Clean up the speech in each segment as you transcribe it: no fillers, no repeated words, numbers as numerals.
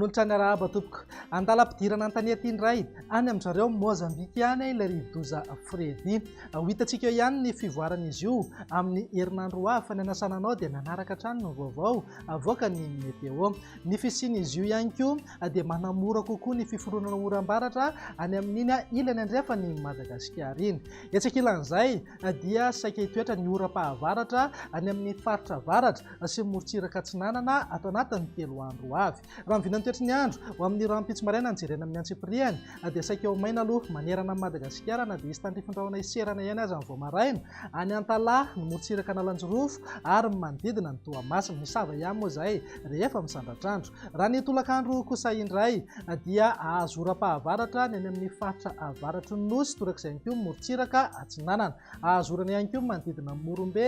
olon-trany arahaba tompoko andalam-pidirana an-tania ty indray any amin'izareo Mozambique any ilay rivodoza Fredy. Ho hitantsika eo ihany ny fivoaran'izy io amin'ny herinandro hafa ny anasana anao dia nanaraka hatrany no vaovao avoaka ny meteo. Ny fisian'izy io ihany koa dia manamora kokoa ny fiforonana oram-baratra any amin'iny ilany andrefa ny Madagasikara iny. Etsaka ilan'izay dia saika hitoetra ny oram-pahavaratra any amin'ny faritra avaratra sy morotsiraka atsinanana ato anatin'ny 3 andro avy. Raha mivinana toetry ny andro ho amin'ny rano-pitsy maraina nijerena amin'ny antsipiriany dia saika eo maina aloha manerana amin'ny Madagasikara na dia isy tandrifindraona iserana ihany aza ny vao maraina any Antalahy ny morotsiraka analanjorofo ary manodidina ny Toamasina. Misava ihany moa zahay rehefa misandratrandro. Raha ny tolakandro kosa indray dia ahazo oram-pahavaratra ny any amin'ny faritra avaratry ny nosy torak'izay ihany koa morotsiraka atsinanana. Ahazo orana ihany koa manodidina Morombe,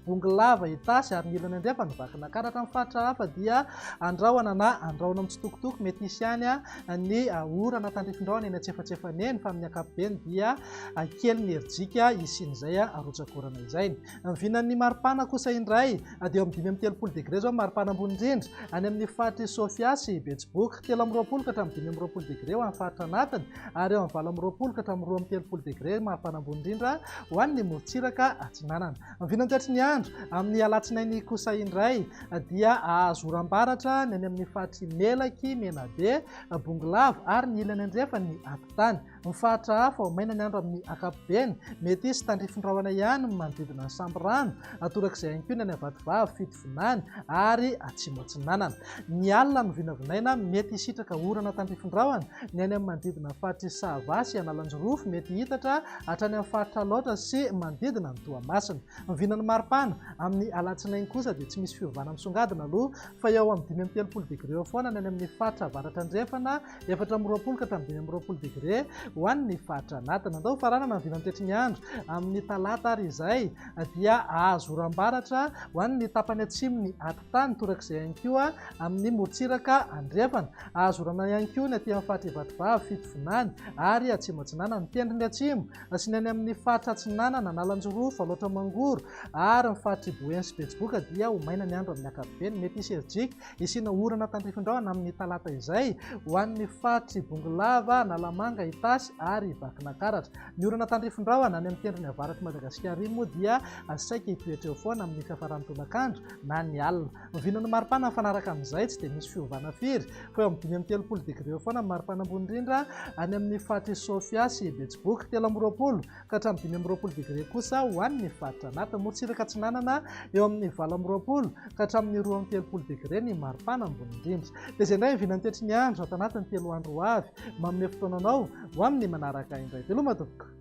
Bongolava, Itasy ary ny ilany andrefa ny Vakinakaratra. Amin'ny faritra hafa dia andrahona na andrahona mitsitokotoko mety hisy ihany ny orana tandrifindraona eny antsefatsefaneny fa amin'ny ankapobeny dia kely ny herijika isin'izay arotsakorana izay. Mivinan'ny maripana kosa indray dia amin'ny 5 degré zao maripana ambony indrindra any amin'ny faritra Sofia sy Betsiboka, 7 ka hatramin'ny 5 degré ho amin'ny faritra anatiny ary eo amin'ny 9 ka hatramin'ny 12 degré maripana ambony indrindra ho an'ny morotsiraka atsinanana. Mivinan'ny toetry ny andro amin'ny alatsinainy kosa indray dia ahazo oram-baratra ny any amin'ny faritra Melaky, Menabe, Bongolava ary ny ilany andrefa ny Antitany. Ny faritra hafa ho maina ny andro amin'ny ankapobeny mety hisy tandrifindraona ihany manodidina ny Samborano torak'izay ihany koa ny any Avatovavy, Fitovonany ary Atsimo Atsinanana. Ny alina no vinavinaina mety hisitraka orana tandrifindraona ny any amin'ny manodidina faritra Savasy, Analanjorofo mety hitatra hatrany amin'ny faritra Loatra sy manodidina ny Toamasina. Mivinan'ny maripana amin'ny alatsinainy kosa dia tsy misy fiovana misongadina aloha fa eo amin'ny 30 degré eo foana ny any amin'ny faritra avaratra andrefana, 4 ka hatramin'ny 20 degré ho an'ny faritra anatiny. Andao faranana mivinan'ny toetry ny andro amin'ny talata ary izay dia ahazo oram-baratra ho an'ny tapany atsimony Antitany torak'izay ihany koa amin'ny morotsiraka andrefana. Ahazo orana ihany koa ny aty amin'ny faritra Ivatovavy, Fitovonany ary Atsimo Atsinanana, ny tendrony atsimo sy ny any amin'ny faritra Atsinanana, Analanjorofo, Alaotra Mangoro ary ny faritra Iboeny sy Betsiboka dia ho maina ny andro amin'ny ankapobeny mety hisy herijika isiana orana tandrifindraona amin'ny talata izay ho an'ny faritra Bongolava, Analamanga, Itasy ary Vakinakaratra. Ny orana tandrifindraona any amin'ny tendrony avaratry Madagasikara iny moa dia saika hitoetra eo foana amin'ny fiafaran'ny tolakandro na ny alina. Mivinan'ny maripana mifanaraka amin'izay tsy dia misy fiovana firy fa eo amin'ny 30 degré eo foana maripana ambony indrindra any amin'ny faritra Sofia sy Betsiboka, 7 ka hatramin'ny 20 degré kosa ho an'ny faritra anatiny. Morotsiraka atsinanana eo amin'ny 20 ka hatramin'ny 20 degré ny maripana ambony indrindra. Dia izay indray mivinan'ny toetry ny andro ato anatin'ny 3 andro avy manome fotoananao ho amin'ny manaraka indray. Veloma tompoko.